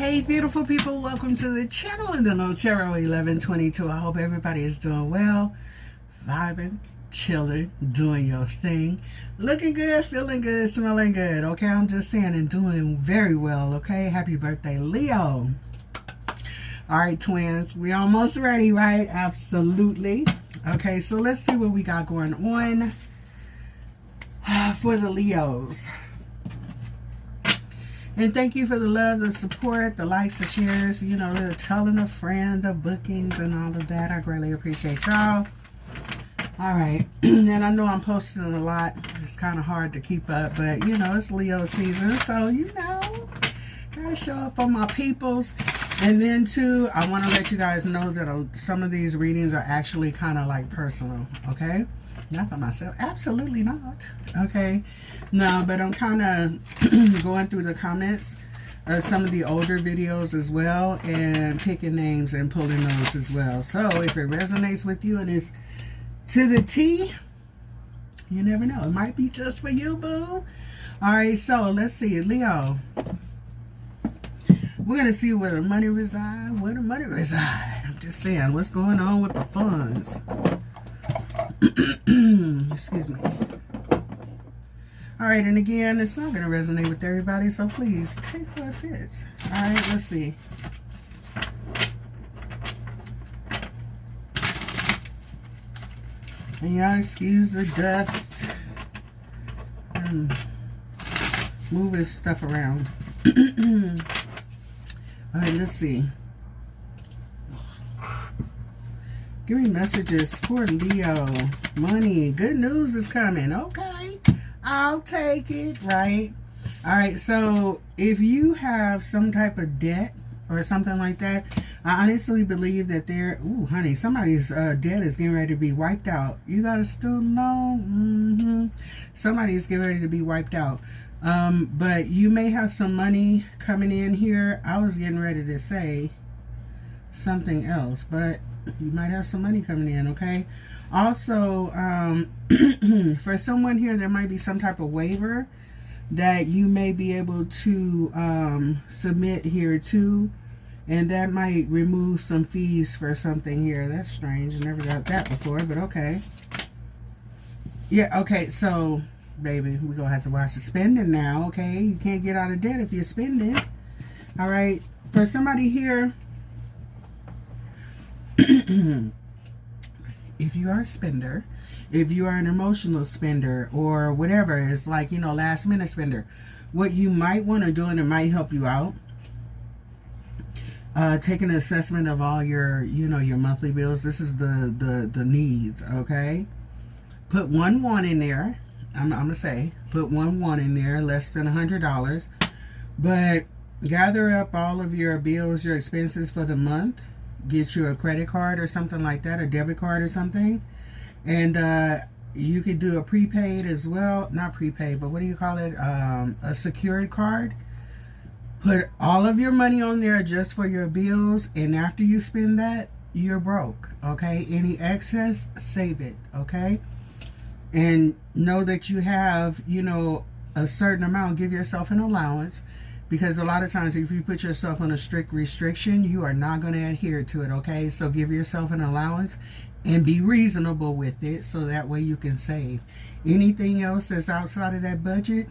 Hey beautiful people, welcome to the channel in the Notero 1122. I hope everybody is doing well, vibing, chilling, doing your thing, looking good, feeling good, smelling good. Okay, I'm just saying, and doing very well. Okay, happy birthday, Leo. All right, twins, we almost ready, right? Absolutely. Okay, so let's see what we got going on for the Leos. And thank you for the love, the support, the likes, the shares, you know, the telling a friend, the bookings, and all of that. I greatly appreciate y'all. All right. And I know I'm posting a lot. It's kind of hard to keep up, but, you know, it's Leo season. So, you know, gotta show up for my peoples. And then, too, I want to let you guys know that some of these readings are actually kind of like personal, okay? Not for myself. Absolutely not. Okay. No, but I'm kind of going through the comments of some of the older videos as well and picking names and pulling those as well. So if it resonates with you and it's to the T, you never know. It might be just for you, boo. All right, so let's see. Leo. We're going to see where the money resides. Where the money resides. I'm just saying, what's going on with the funds? Excuse me. All right, and again, it's not going to resonate with everybody, so please take what fits. All right, let's see. And y'all excuse the dust. Moving stuff around. All right, let's see. Give me messages for Leo. Money. Good news is coming. Okay. I'll take it, right? All right, so if you have some type of debt or something like that, I honestly believe that somebody's debt is getting ready to be wiped out. You guys still know? Somebody's getting ready to be wiped out. But you may have some money coming in here. I was getting ready to say something else, but you might have some money coming in, okay? Also, for someone here, there might be some type of waiver that you may be able to submit here too, and that might remove some fees for something here. That's strange. Never got that before, but okay. Yeah, okay, so, baby, we're going to have to watch the spending now, okay? You can't get out of debt if you're spending. All right, for somebody here, if you are a spender, if you are an emotional spender or whatever, it's like, you know, last minute spender, what you might want to do, and it might help you out, take an assessment of all your, you know, your monthly bills. This is the needs, okay? Put one in there. I'm gonna say put one in there, less than $100, but gather up all of your bills, your expenses for the month. Get you a credit card or something like that, a debit card or something, and you could do a prepaid as well. Not prepaid, but what do you call it? A secured card. Put all of your money on there just for your bills, and after you spend that, you're broke, okay? Any excess, save it, okay? And know that you have, you know, a certain amount. Give yourself an allowance. Because a lot of times if you put yourself on a strict restriction, you are not going to adhere to it, okay? So give yourself an allowance and be reasonable with it so that way you can save. Anything else that's outside of that budget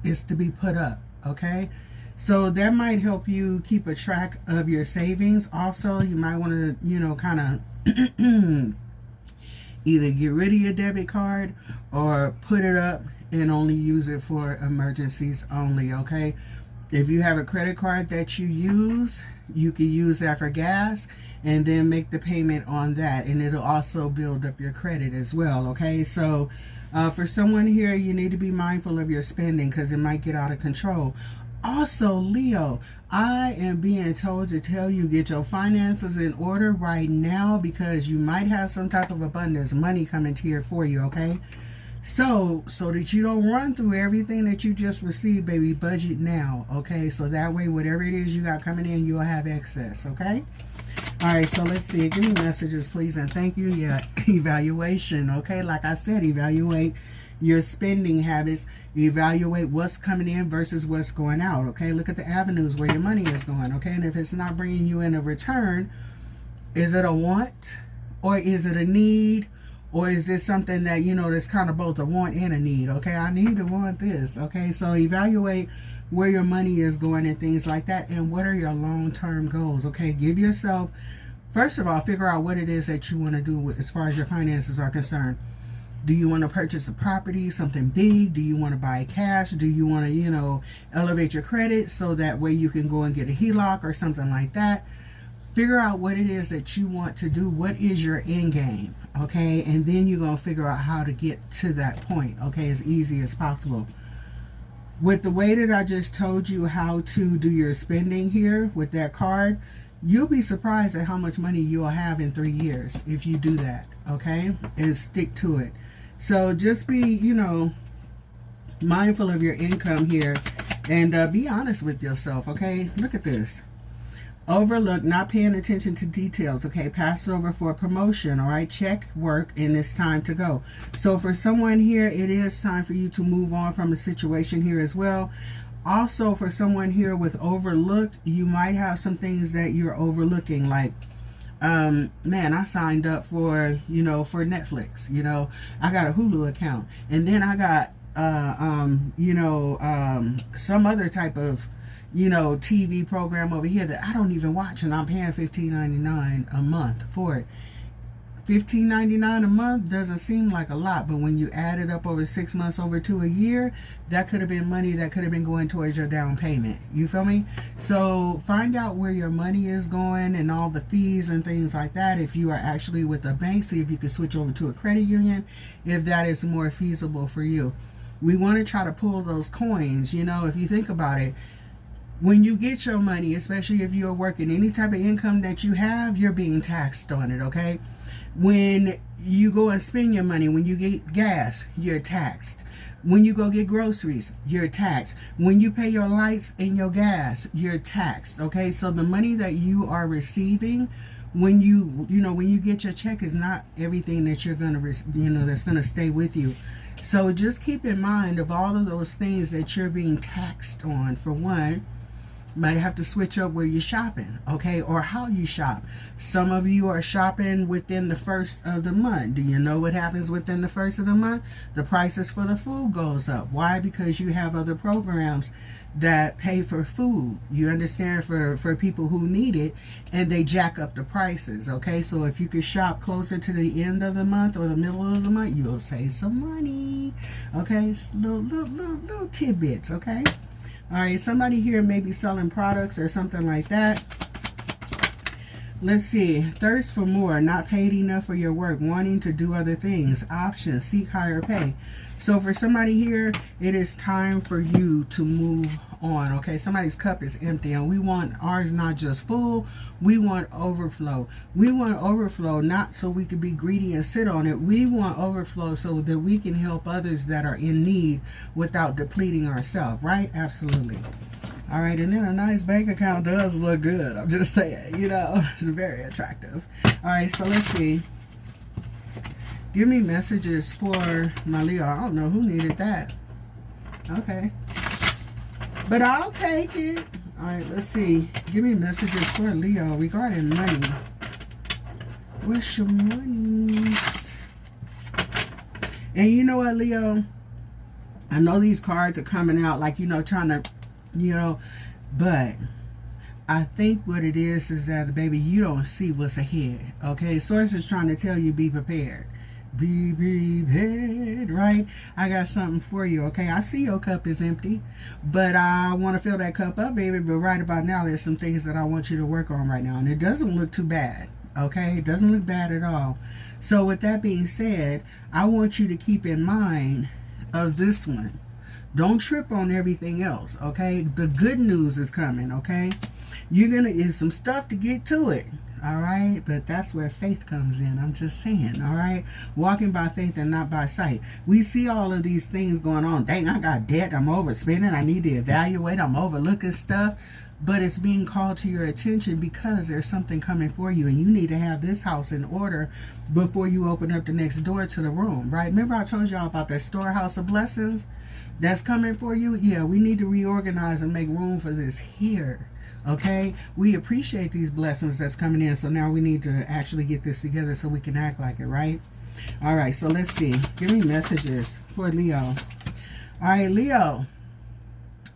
is to be put up, okay? So that might help you keep a track of your savings. Also, you might want to, you know, kind of either get rid of your debit card or put it up and only use it for emergencies only, okay? If you have a credit card that you use, you can use that for gas and then make the payment on that, and it'll also build up your credit as well, okay? So for someone here, you need to be mindful of your spending because it might get out of control. Also, Leo, I am being told to tell you, get your finances in order right now because you might have some type of abundance money coming to here for you, okay? So that you don't run through everything that you just received, baby, budget now, okay? So that way, whatever it is you got coming in, you'll have excess, okay? All right, so let's see. Give me messages, please, and thank you. Yeah, evaluation, okay? Like I said, evaluate your spending habits. You evaluate what's coming in versus what's going out. Okay, look at the avenues where your money is going. Okay, and if it's not bringing you in a return, is it a want or is it a need? Or is this something that, you know, that's kind of both a want and a need? Okay, I need to want this. Okay, so evaluate where your money is going and things like that. And what are your long-term goals? Okay, give yourself, first of all, figure out what it is that you want to do as far as your finances are concerned. Do you want to purchase a property, something big? Do you want to buy cash? Do you want to, you know, elevate your credit so that way you can go and get a HELOC or something like that? Figure out what it is that you want to do. What is your end game? Okay, and then you're going to figure out how to get to that point, okay, as easy as possible. With the way that I just told you how to do your spending here with that card, you'll be surprised at how much money you'll have in 3 years if you do that, okay, and stick to it. So just be, you know, mindful of your income here, and be honest with yourself, okay? Look at this. Overlook, not paying attention to details, okay? Pass over for a promotion, all right? Check work, and it's time to go. So for someone here, it is time for you to move on from the situation here as well. Also, for someone here with overlooked, you might have some things that you're overlooking, like, man, I signed up for, you know, for Netflix, you know, I got a Hulu account, and then I got, you know, some other type of, you know, TV program over here that I don't even watch, and I'm paying $15.99 a month for it. $15.99 a month doesn't seem like a lot, but when you add it up over 6 months, over to a year, that could have been money that could have been going towards your down payment. You feel me? So find out where your money is going and all the fees and things like that. If you are actually with a bank, see if you can switch over to a credit union if that is more feasible for you. We want to try to pull those coins. You know, if you think about it, when you get your money, especially if you're working, any type of income that you have, you're being taxed on it, okay? When you go and spend your money, when you get gas, you're taxed. When you go get groceries, you're taxed. When you pay your lights and your gas, you're taxed, okay? So the money that you are receiving when you know, when you get your check is not everything that you're going to, you know, that's going to stay with you. So just keep in mind of all of those things that you're being taxed on. For one, might have to switch up where you're shopping, okay, or how you shop. Some of you are shopping within the first of the month. Do you know what happens within the first of the month? The prices for the food goes up. Why? Because you have other programs that pay for food, you understand, for people who need it, and they jack up the prices, okay? So if you could shop closer to the end of the month or the middle of the month, you'll save some money, okay? Little tidbits, okay? All right, somebody here may be selling products or something like that. Let's see. Thirst for more, not paid enough for your work, wanting to do other things, options, seek higher pay. So for somebody here, it is time for you to move on, okay? Somebody's cup is empty, and we want ours not just full, we want overflow. We want overflow not so we can be greedy and sit on it. We want overflow so that we can help others that are in need without depleting ourselves, right? Absolutely. All right, and then a nice bank account does look good. I'm just saying, you know, it's very attractive. All right, so let's see. Give me messages for my Leo. I don't know who needed that. Okay. But I'll take it. All right, let's see. Give me messages for Leo regarding money. What's your monies? And you know what, Leo? I know these cards are coming out like, you know, trying to, you know, but I think what it is that, baby, you don't see what's ahead, okay? Source is trying to tell you be prepared. Be prepared, right? I got something for you, okay? I see your cup is empty, but I want to fill that cup up, baby. But right about now, there's some things that I want you to work on right now, and it doesn't look too bad, okay? It doesn't look bad at all. So with that being said, I want you to keep in mind of this one. Don't trip on everything else, okay? The good news is coming, okay? You're gonna, is some stuff to get to it. all right? But that's where faith comes in. I'm just saying, all right? Walking by faith and not by sight. We see all of these things going on. Dang, I got debt. I'm overspending. I need to evaluate. I'm overlooking stuff. But it's being called to your attention because there's something coming for you, and you need to have this house in order before you open up the next door to the room, right? Remember I told y'all about that storehouse of blessings that's coming for you? Yeah, we need to reorganize and make room for this here, okay? We appreciate these blessings that's coming in, so now we need to actually get this together so we can act like it, right? All right, so let's see. Give me messages for Leo. All right, Leo,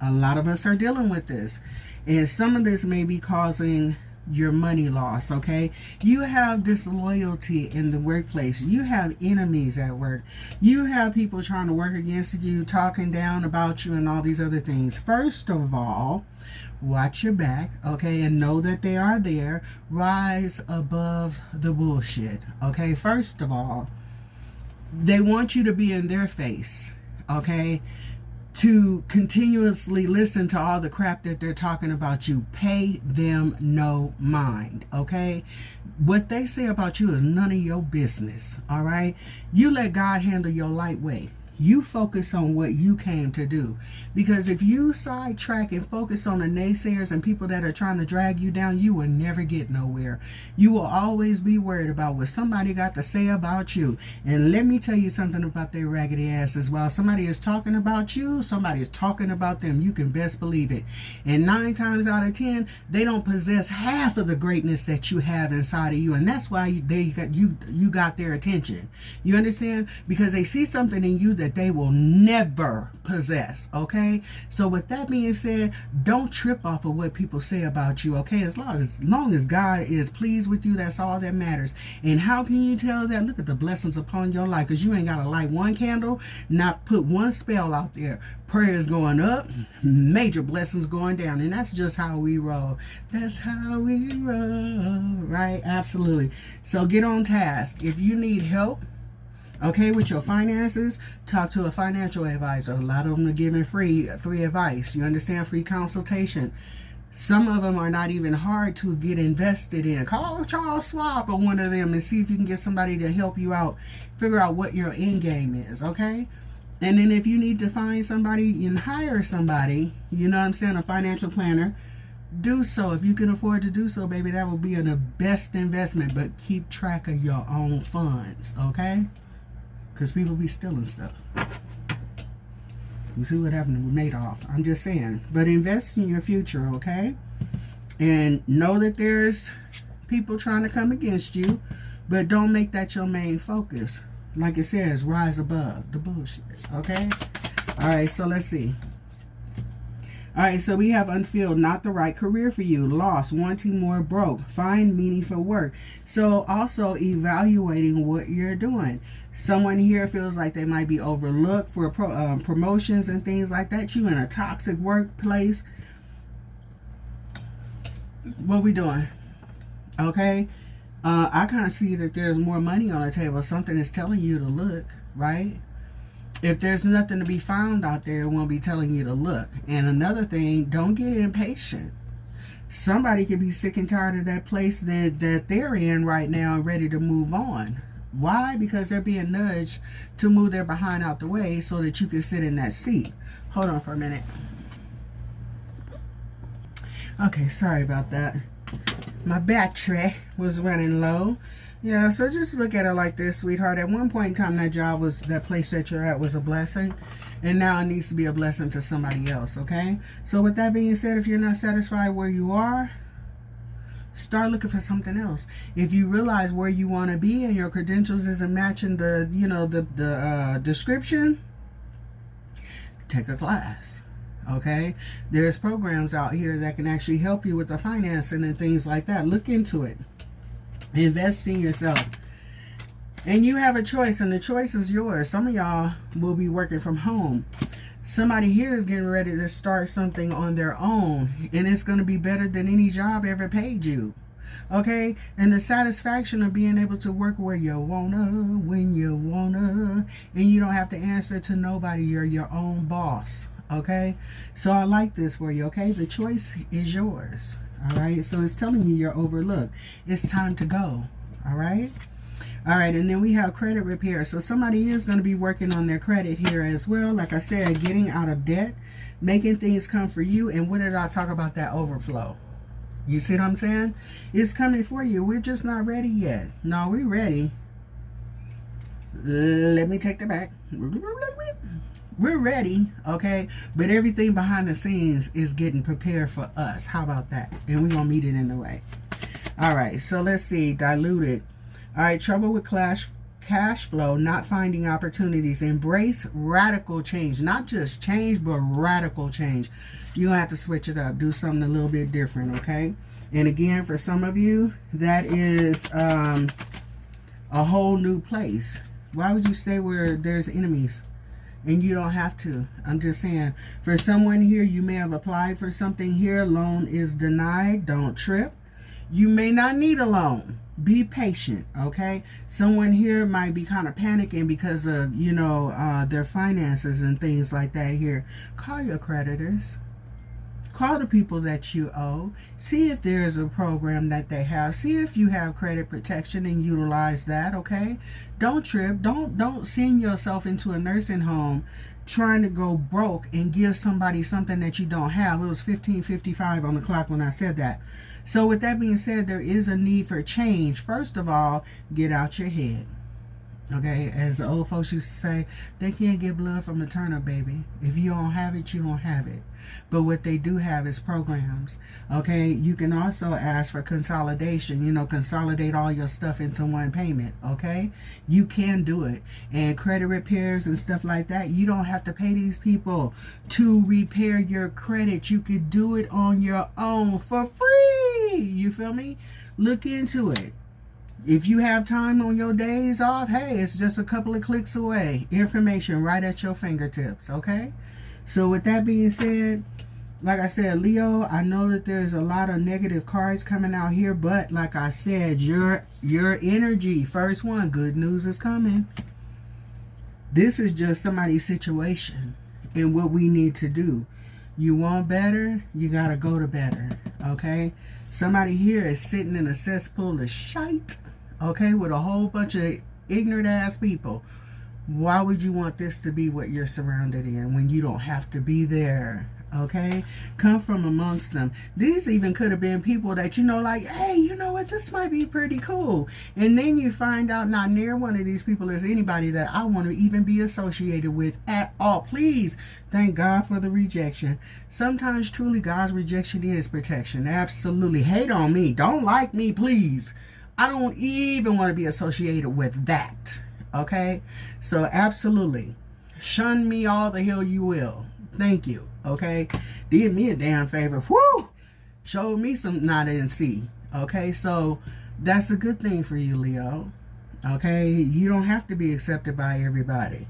a lot of us are dealing with this. And some of this may be causing your money loss, okay? You have disloyalty in the workplace. You have enemies at work. You have people trying to work against you, talking down about you and all these other things. First of all, watch your back, okay? And know that they are there. Rise above the bullshit, okay? First of all, they want you to be in their face, okay? To continuously listen to all the crap that they're talking about you. Pay them no mind, okay? What they say about you is none of your business, all right? You let God handle your lightweight. You focus on what you came to do. Because if you sidetrack and focus on the naysayers and people that are trying to drag you down, you will never get nowhere. You will always be worried about what somebody got to say about you. And let me tell you something about their raggedy asses. While somebody is talking about you, somebody is talking about them. You can best believe it. And 9 times out of 10, they don't possess half of the greatness that you have inside of you. And that's why you got their attention. You understand? Because they see something in you that they will never possess, okay? So with that being said, don't trip off of what people say about you, okay? As long as God is pleased with you, that's all that matters. And how can you tell that? Look at the blessings upon your life, because you ain't got to light one candle, not put one spell out there. Prayers going up, major blessings going down, and that's just how we roll. That's how we roll, right? Absolutely. So get on task. If you need help, okay, with your finances, talk to a financial advisor. A lot of them are giving free advice. You understand? Free consultation. Some of them are not even hard to get invested in. Call Charles Schwab or one of them and see if you can get somebody to help you out. Figure out what your end game is, okay? And then if you need to find somebody and hire somebody, you know what I'm saying, a financial planner, do so. If you can afford to do so, baby, that will be the best investment. But keep track of your own funds, okay? Because people be stealing stuff. You see what happened with Madoff. I'm just saying. But invest in your future, okay? And know that there's people trying to come against you. But don't make that your main focus. Like it says, rise above the bullshit, okay? All right, so let's see. All right, so we have unfilled, not the right career for you. Lost, wanting more, broke. Find meaningful work. So also evaluating what you're doing. Someone here feels like they might be overlooked for promotions and things like that. You in a toxic workplace. What we doing? Okay. I kind of see that there's more money on the table. Something is telling you to look, right? If there's nothing to be found out there, it won't be telling you to look. And another thing, don't get impatient. Somebody could be sick and tired of that place that they're in right now and ready to move on. Why? Because they're being nudged to move their behind out the way so that you can sit in that seat. Hold on for a minute. Okay, sorry about that. My battery was running low. Yeah, so just look at it like this, sweetheart. At one point in time, that place that you're at was a blessing. And now it needs to be a blessing to somebody else, okay? So with that being said, if you're not satisfied where you are, start looking for something else. If you realize where you want to be and your credentials isn't matching the description, take a class. Okay, there's programs out here that can actually help you with the financing and things like that. Look into it. Invest in yourself. And you have a choice, and the choice is yours. Some of y'all will be working from home. Somebody here is getting ready to start something on their own, and it's going to be better than any job ever paid you. Okay, and the satisfaction of being able to work where you wanna, when you wanna, and you don't have to answer to nobody. You're your own boss. Okay, so I like this for you. Okay, the choice is yours. All right, so it's telling you you're overlooked. It's time to go. All right. All right, and then we have credit repair. So somebody is going to be working on their credit here as well. Like I said, getting out of debt, making things come for you. And what did I talk about? That overflow. You see what I'm saying? It's coming for you. We're just not ready yet. No, we're ready. Let me take that back. We're ready, okay? But everything behind the scenes is getting prepared for us. How about that? And we're going to meet it in the way. All right, so let's see. Diluted. All right, trouble with cash flow, not finding opportunities. Embrace radical change. Not just change, but radical change. You're going to have to switch it up. Do something a little bit different, okay? And again, for some of you, that is a whole new place. Why would you stay where there's enemies? And you don't have to. I'm just saying, for someone here, you may have applied for something here. Loan is denied. Don't trip. You may not need a loan. Be patient, okay? Someone here might be kind of panicking because of, you know, their finances and things like that here. Call your creditors. Call the people that you owe. See if there is a program that they have. See if you have credit protection and utilize that, okay? Don't trip. Don't send yourself into a nursing home trying to go broke and give somebody something that you don't have. It was 15:55 on the clock when I said that. So with that being said, there is a need for change. First of all, get out your head. Okay, as the old folks used to say, they can't get blood from a turnip, baby. If you don't have it, you don't have it. But what they do have is programs. Okay, you can also ask for consolidation. You know, consolidate all your stuff into one payment. Okay, you can do it. And credit repairs and stuff like that, you don't have to pay these people to repair your credit. You could do it on your own for free. You feel me? Look into it. If you have time on your days off, hey, it's just a couple of clicks away. Information right at your fingertips, okay? So with that being said, like I said, Leo, I know that there's a lot of negative cards coming out here, but like I said, your energy, first one, good news is coming. This is just somebody's situation and what we need to do. You want better, you got to go to better, okay? Somebody here is sitting in a cesspool of shite, okay, with a whole bunch of ignorant ass people. Why would you want this to be what you're surrounded in when you don't have to be there? Okay, come from amongst them. These even could have been people that, you know, like, hey, you know what, this might be pretty cool. And then you find out not near one of these people is anybody that I want to even be associated with at all. Please, thank God for the rejection. Sometimes truly God's rejection is protection. Absolutely. Hate on me. Don't like me, please. I don't even want to be associated with that. Okay, so absolutely. Shun me all the hell you will. Thank you. Okay, did me a damn favor. Whoo! Showed me something I didn't see. Okay, so that's a good thing for you, Leo. Okay, you don't have to be accepted by everybody.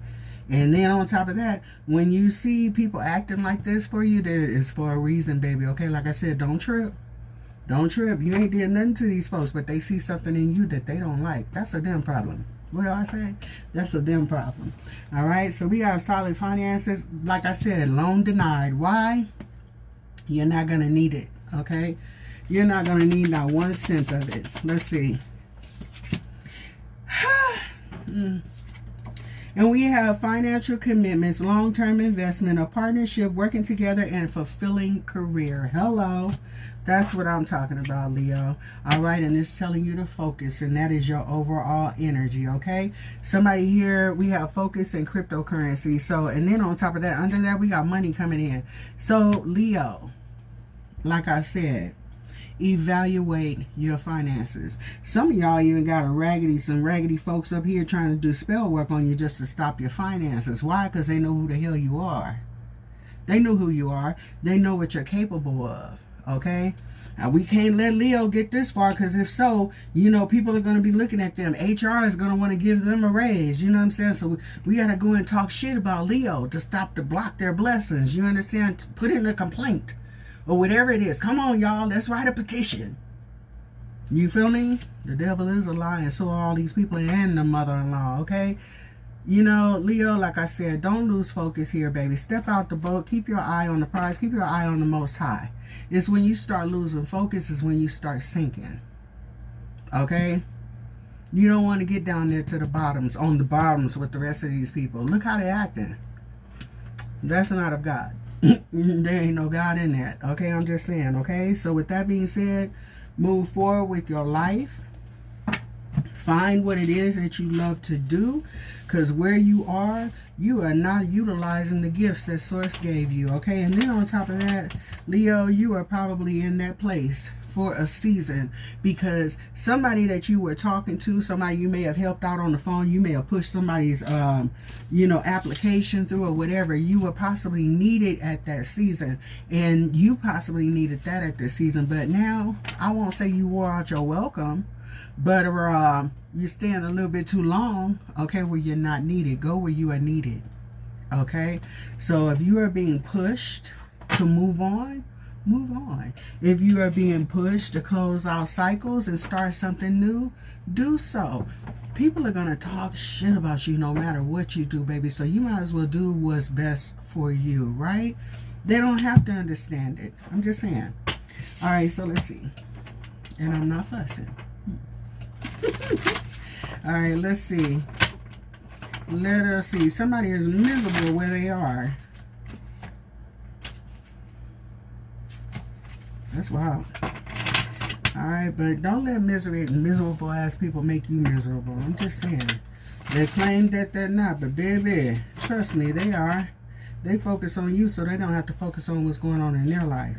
And then on top of that, when you see people acting like this for you, that is for a reason, baby. Okay, like I said, don't trip. Don't trip. You ain't did nothing to these folks, but they see something in you that they don't like. That's a them problem. What do I say? That's a them problem. All right, so we have solid finances. Like I said, loan denied. Why? You're not going to need it, okay? You're not going to need not 1 cent of it. Let's see. And we have financial commitments, long-term investment, a partnership, working together, and fulfilling career. Hello. That's what I'm talking about, Leo. All right, and it's telling you to focus, and that is your overall energy, okay? Somebody here, we have focus and cryptocurrency. So, and then on top of that, under that, we got money coming in. So, Leo, like I said, evaluate your finances. Some of y'all even got some raggedy folks up here trying to do spell work on you just to stop your finances. Why? Because they know who the hell you are. They know who you are. They know what you're capable of. Okay, now we can't let Leo get this far, because if so, you know, people are going to be looking at them. HR is going to want to give them a raise. You know what I'm saying? So we got to go and talk shit about Leo to stop, to block their blessings. You understand? Put in a complaint or whatever it is. Come on, y'all. Let's write a petition. You feel me? The devil is a lie, and so are all these people and the mother-in-law. Okay, You know, Leo, like I said, don't lose focus here, baby. Step out the boat. Keep your eye on the prize. Keep your eye on the Most High. It's when you start losing focus is when you start sinking. Okay? You don't want to get down there to the bottoms, on the bottoms with the rest of these people. Look how they're acting. That's not of God. There ain't no God in that. Okay? I'm just saying. Okay? So with that being said, move forward with your life. Find what it is that you love to do, because where you are not utilizing the gifts that Source gave you. Okay, and then on top of that, Leo, you are probably in that place for a season because somebody that you were talking to, somebody you may have helped out on the phone, you may have pushed somebody's application through or whatever, you were possibly needed at that season, and you possibly needed that at this season. But now, I won't say you wore out your welcome, but you're staying a little bit too long, okay, where you're not needed. Go where you are needed, okay? So if you are being pushed to move on, move on. If you are being pushed to close out cycles and start something new, do so. People are going to talk shit about you no matter what you do, baby. So you might as well do what's best for you, right? They don't have to understand it. I'm just saying. All right, so let's see. And I'm not fussing. All right, let's see. Let us see. Somebody is miserable where they are. That's wild. All right, but don't let miserable ass people make you miserable. I'm just saying. They claim that they're not, but baby, trust me, they are. They focus on you so they don't have to focus on what's going on in their life.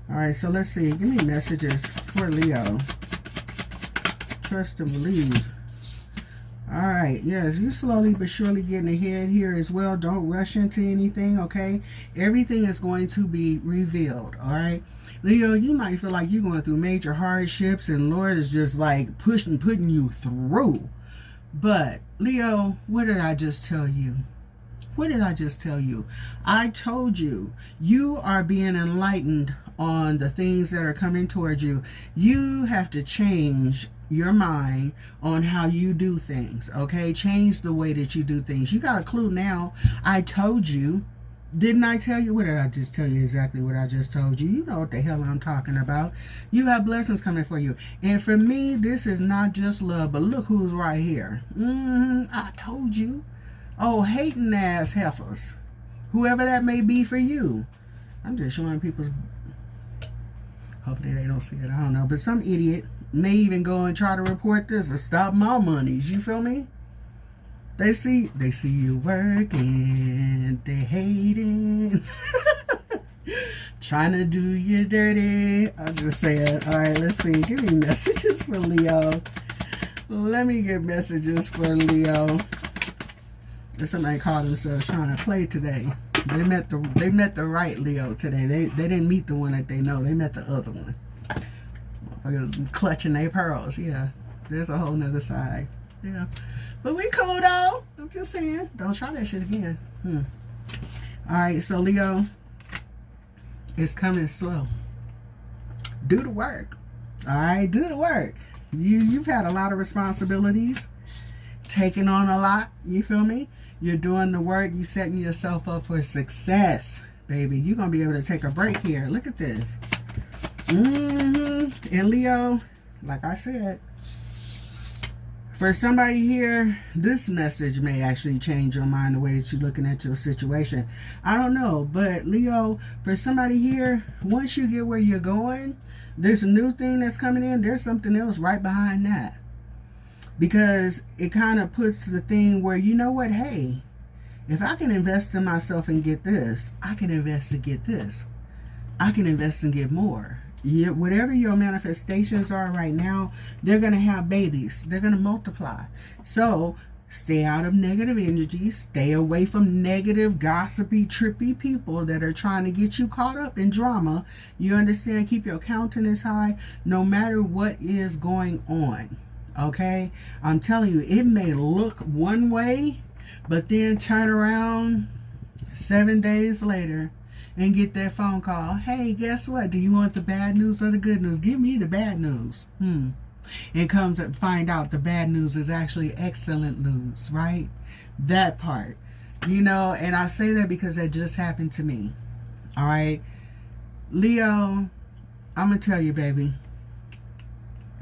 All right, so let's see. Give me messages for Leo. Trust and believe. All right, yes, you slowly but surely getting ahead here as well. Don't rush into anything, okay? Everything is going to be revealed, all right? Leo, you might feel like you're going through major hardships and Lord is just like putting you through. But, Leo, what did I just tell you? What did I just tell you? I told you, you are being enlightened on the things that are coming towards you. You have to change your mind on how you do things, okay? Change the way that you do things. You got a clue now. I told you. Didn't I tell you? What did I just tell you? Exactly what I just told you. You know what the hell I'm talking about. You have blessings coming for you. And for me, this is not just love, but look who's right here. I told you. Oh, hating ass heifers. Whoever that may be for you. I'm just showing people's... Hopefully they don't see it. I don't know. But some idiot may even go and try to report this or stop my monies. You feel me? They see you working. They hating. Trying to do you dirty. I'm just saying. All right, let's see. Give me messages for Leo. Let me get messages for Leo. Somebody called themselves trying to play today. They met the right Leo today. They didn't meet the one that they know. They met the other one. Clutching their pearls. Yeah, there's a whole nother side. Yeah, but we cool though. I'm just saying, don't try that shit again. All right, so Leo, it's coming slow. Do the work. All right, do the work. You've had a lot of responsibilities, taking on a lot. You feel me? You're doing the work. You're setting yourself up for success, baby. You're gonna be able to take a break here. Look at this. And Leo, like I said, for somebody here, this message may actually change your mind, the way that you're looking at your situation. I don't know, but Leo, for somebody here, once you get where you're going, there's a new thing that's coming in. There's something else right behind that. Because it kind of puts the thing where, you know what, hey, if I can invest in myself and get this, I can invest and get this. I can invest and get more. Whatever your manifestations are right now, they're going to have babies. They're going to multiply. So stay out of negative energy. Stay away from negative, gossipy, trippy people that are trying to get you caught up in drama. You understand? Keep your countenance high no matter what is going on. Okay? I'm telling you, it may look one way, but then turn around 7 days later and get that phone call. Hey, guess what? Do you want the bad news or the good news? Give me the bad news. and comes to find out the bad news is actually excellent news, right? That part, you know. And I say that because that just happened to me. All right, Leo, I'm gonna tell you, baby,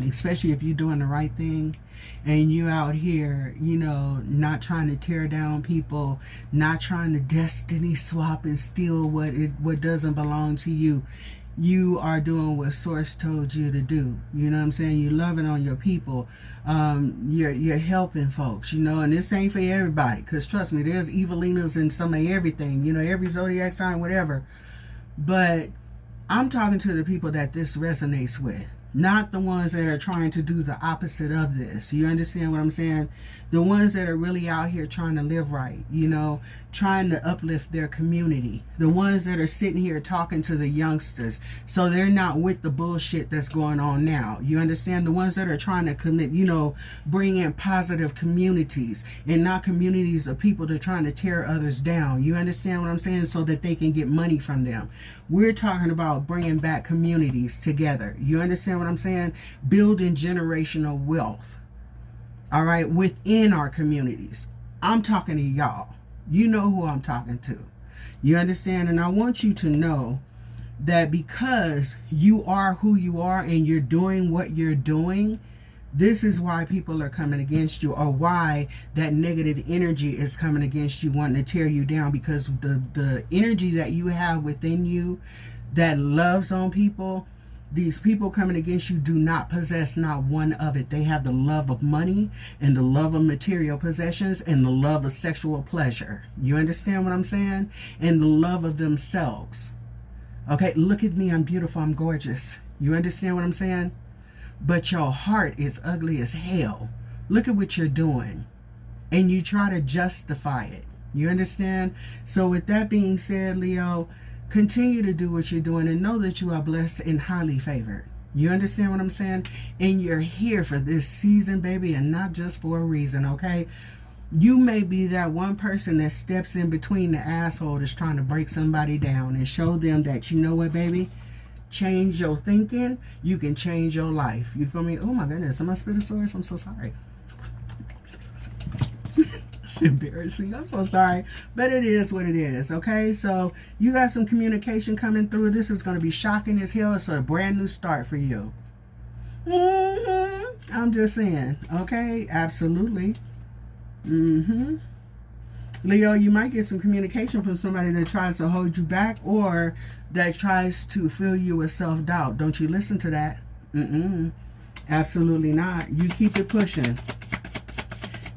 especially if you're doing the right thing and you out here, you know, not trying to tear down people, not trying to destiny swap and steal what doesn't belong to you. You are doing what Source told you to do. You know what I'm saying? You're loving on your people. You're helping folks, you know, and this ain't for everybody, because trust me, there's evilinas in some of everything, you know, every zodiac sign, whatever. But I'm talking to the people that this resonates with, not the ones that are trying to do the opposite of this. You understand what I'm saying? The ones that are really out here trying to live right, you know, trying to uplift their community. The ones that are sitting here talking to the youngsters so they're not with the bullshit that's going on now. You understand? The ones that are trying to commit, you know, bring in positive communities and not communities of people that are trying to tear others down. You understand what I'm saying? So that they can get money from them. We're talking about bringing back communities together. You understand what I'm saying? Building generational wealth. All right, within our communities. I'm talking to y'all. You know who I'm talking to. You understand? And I want you to know that because you are who you are and you're doing what you're doing, this is why people are coming against you, or why that negative energy is coming against you, wanting to tear you down, because the energy that you have within you that loves on people, these people coming against you do not possess not one of it. They have the love of money and the love of material possessions and the love of sexual pleasure. You understand what I'm saying? And the love of themselves. Okay, look at me. I'm beautiful. I'm gorgeous. You understand what I'm saying? But your heart is ugly as hell. Look at what you're doing. And you try to justify it. You understand? So with that being said, Leo, continue to do what you're doing and know that you are blessed and highly favored. You understand what I'm saying? And you're here for this season, baby, and not just for a reason, okay? You may be that one person that steps in between the asshole that's trying to break somebody down and show them that, you know what, baby? Change your thinking. You can change your life. You feel me? Oh my goodness, am I spitting source? I'm so sorry. It's embarrassing. I'm so sorry, but it is what it is. Okay, so you got some communication coming through. This is going to be shocking as hell. It's a brand new start for you. I'm just saying. Okay, absolutely. Leo, you might get some communication from somebody that tries to hold you back or that tries to fill you with self-doubt. Don't you listen to that. Absolutely not. You keep it pushing.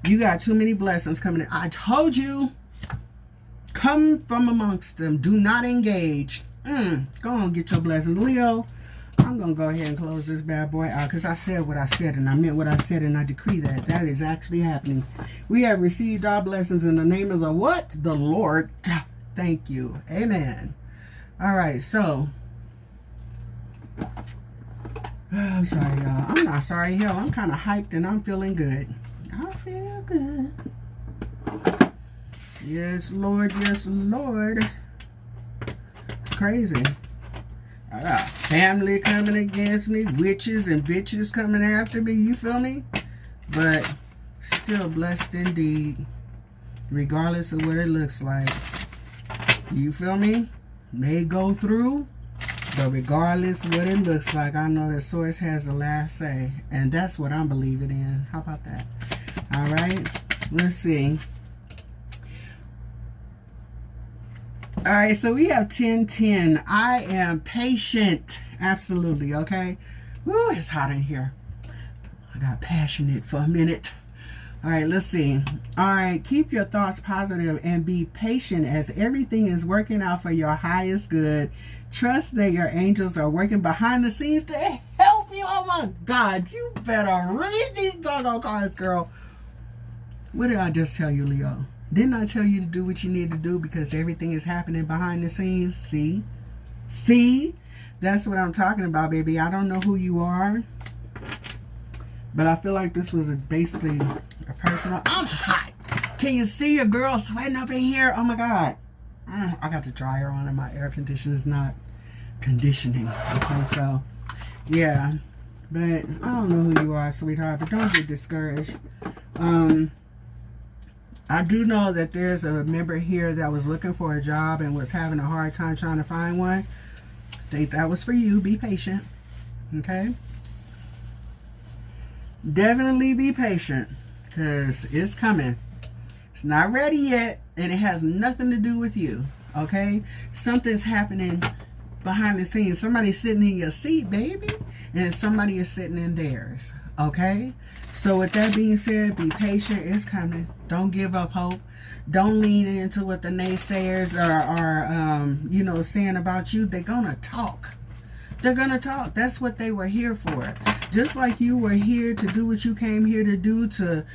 You got too many blessings coming in. I told you, come from amongst them. Do not engage. Go on, get your blessings. Leo, I'm going to go ahead and close this bad boy out because I said what I said and I meant what I said, and I decree that. That is actually happening. We have received our blessings in the name of the what? The Lord. Thank you. Amen. All right, so. I'm sorry, y'all. I'm not sorry. Hell, I'm kind of hyped and I'm feeling good. I feel good. Yes, Lord. Yes, Lord. It's crazy. I got family coming against me, witches and bitches coming after me. You feel me? But still blessed indeed, regardless of what it looks like. You feel me? May go through, but regardless of what it looks like, I know that Source has the last say, and that's what I'm believing in. How about that? All right, let's see. All right, so we have 1010. I am patient. Absolutely, okay? Woo, it's hot in here. I got passionate for a minute. All right, let's see. All right, keep your thoughts positive and be patient as everything is working out for your highest good. Trust that your angels are working behind the scenes to help you. Oh my God, you better read these doggone cards, girl. What did I just tell you, Leo? Didn't I tell you to do what you need to do because everything is happening behind the scenes? See? See? That's what I'm talking about, baby. I don't know who you are, but I feel like this was basically a personal... I'm hot. Can you see a girl sweating up in here? Oh, my God. I got the dryer on and my air conditioner is not conditioning. Okay, so, yeah. But I don't know who you are, sweetheart, but don't get discouraged. I do know that there's a member here that was looking for a job and was having a hard time trying to find one. Think that was for you. Be patient. Okay? Definitely be patient, because it's coming. It's not ready yet, and it has nothing to do with you. Okay? Something's happening behind the scenes. Somebody's sitting in your seat, baby, and somebody is sitting in theirs. Okay? So with that being said, be patient. It's coming. Don't give up hope. Don't lean into what the naysayers are saying about you. They're gonna talk. They're gonna talk. That's what they were here for. Just like you were here to do what you came here to do, to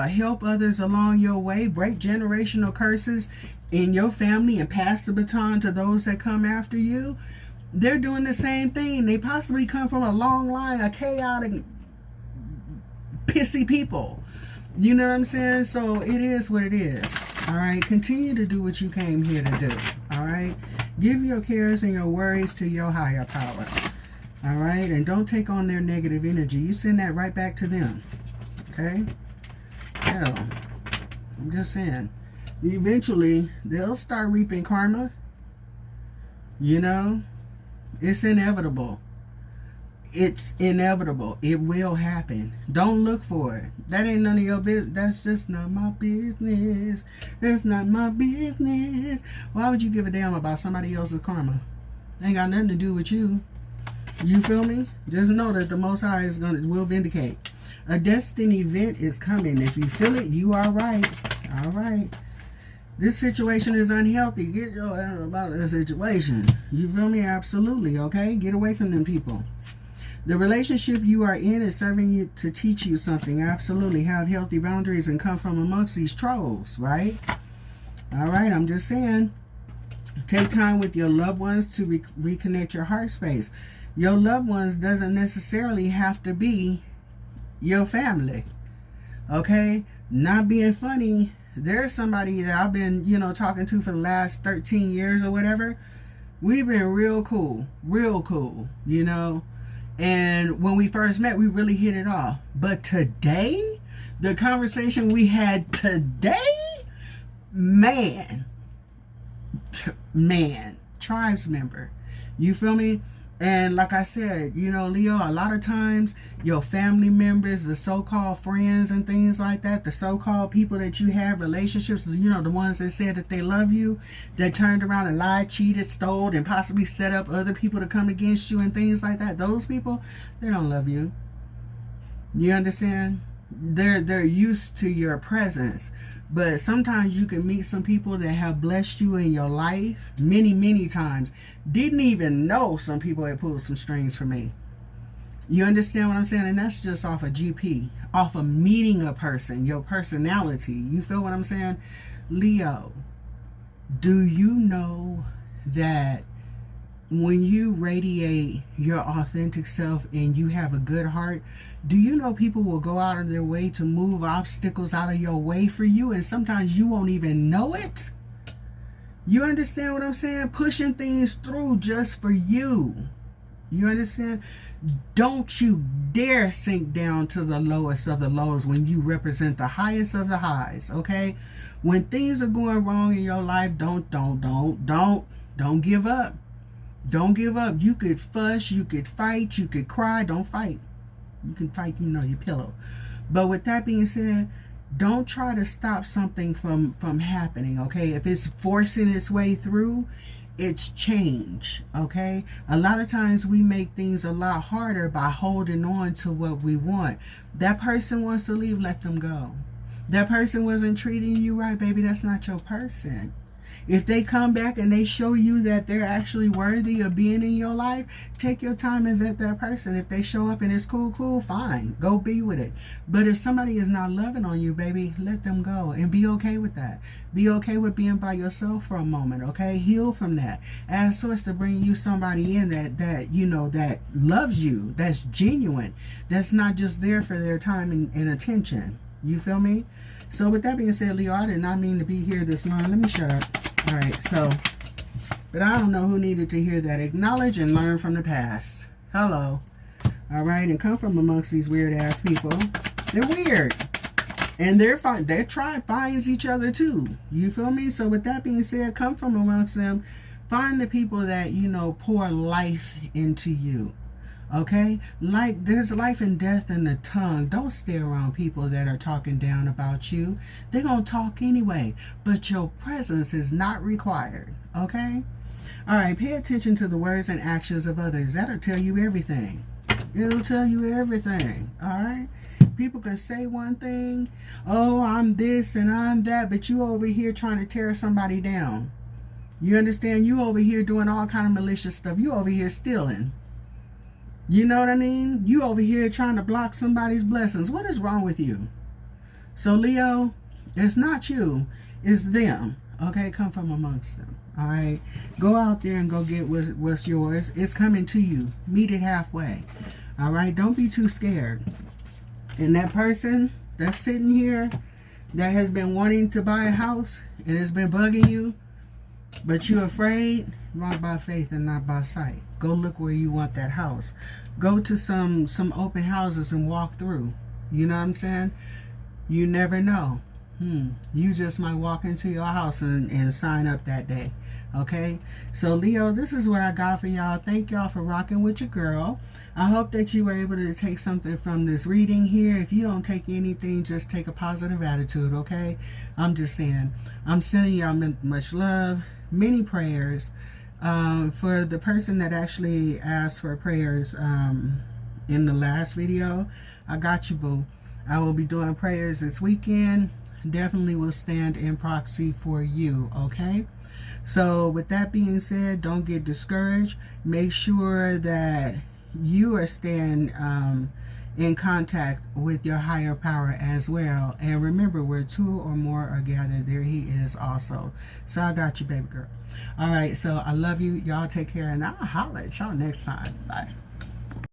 help others along your way, break generational curses in your family and pass the baton to those that come after you. They're doing the same thing. They possibly come from a long line of chaotic, pissy people. You know what I'm saying? So it is what it is. All right? Continue to do what you came here to do. All right? Give your cares and your worries to your higher power. All right? And don't take on their negative energy. You send that right back to them. Okay? Hell, I'm just saying. Eventually, they'll start reaping karma. You know? It's inevitable. It's inevitable. It will happen. Don't look for it. That ain't none of your business. That's just not my business. That's not my business. Why would you give a damn about somebody else's karma? Ain't got nothing to do with you. You feel me? Just know that the Most High will vindicate. A destined event is coming. If you feel it, you are right. All right. This situation is unhealthy. Get your ass about the situation. You feel me? Absolutely. Okay? Get away from them people. The relationship you are in is serving you to teach you something. Absolutely. Have healthy boundaries and come from amongst these trolls, right? All right. I'm just saying. Take time with your loved ones to reconnect your heart space. Your loved ones doesn't necessarily have to be your family. Okay? Not being funny. There's somebody that I've been, talking to for the last 13 years or whatever. We've been real cool. Real cool, And when we first met, we really hit it off. But today, the conversation we had today, man, tribes member. You feel me? And like I said, Leo, a lot of times your family members, the so-called friends and things like that, the so-called people that you have relationships, the ones that said that they love you, that turned around and lied, cheated, stole, and possibly set up other people to come against you and things like that. Those people, they don't love you. You understand? They're used to your presence. But sometimes you can meet some people that have blessed you in your life many, many times. Didn't even know some people had pulled some strings for me. You understand what I'm saying? And that's just off of GP. Off of meeting a person, your personality. You feel what I'm saying? Leo, do you know that when you radiate your authentic self and you have a good heart, do you know people will go out of their way to move obstacles out of your way for you, and sometimes you won't even know it? You understand what I'm saying? Pushing things through just for you. You understand? Don't you dare sink down to the lowest of the lows when you represent the highest of the highs, okay? When things are going wrong in your life, don't give up. Don't give up. You could fuss, you could fight, you could cry. Don't fight. You can fight, your pillow. But with that being said, don't try to stop something from happening, okay? If it's forcing its way through, it's change, okay? A lot of times we make things a lot harder by holding on to what we want. That person wants to leave, let them go. That person wasn't treating you right, baby. That's not your person. If they come back and they show you that they're actually worthy of being in your life, take your time and vet that person. If they show up and it's cool, fine. Go be with it. But if somebody is not loving on you, baby, let them go and be okay with that. Be okay with being by yourself for a moment, okay? Heal from that. Ask Source to bring you somebody in that loves you, that's genuine, that's not just there for their time and attention. You feel me? So with that being said, Leo, I did not mean to be here this long. Let me shut up. All right, but I don't know who needed to hear that. Acknowledge and learn from the past. Hello. All right, and come from amongst these weird ass people. They're weird, and their tribe finds each other too. You feel me? So with that being said, come from amongst them. Find the people that, you know, pour life into you. Okay, like there's life and death in the tongue. Don't stay around people that are talking down about you. They're gonna talk anyway, but your presence is not required. Okay, all right, pay attention to the words and actions of others. That'll tell you everything. It'll tell you everything. All right, people can say one thing, oh, I'm this and I'm that, but you over here trying to tear somebody down. You understand? You over here doing all kind of malicious stuff. You over here stealing. You know what I mean? You over here trying to block somebody's blessings. What is wrong with you? So Leo, it's not you, it's them. Okay, come from amongst them. All right, go out there and go get what's yours. It's coming to you. Meet it halfway. All right, don't be too scared. And that person that's sitting here that has been wanting to buy a house and has been bugging you, but you're afraid, walk by faith and not by sight. Go look where you want that house. Go to some open houses and walk through. You know what I'm saying? You never know. You just might walk into your house and sign up that day. Okay? So Leo, this is what I got for y'all. Thank y'all for rocking with your girl. I hope that you were able to take something from this reading here. If you don't take anything, just take a positive attitude, okay? I'm just saying. I'm sending y'all much love, many prayers. For the person that actually asked for prayers in the last video, I got you, boo. I will be doing prayers this weekend. Definitely will stand in proxy for you, okay? So with that being said, don't get discouraged. Make sure that you are staying in contact with your higher power as well. And remember, where two or more are gathered, there he is also. So I got you, baby girl. All right, so I love you. Y'all take care, and I'll holler at y'all next time. Bye.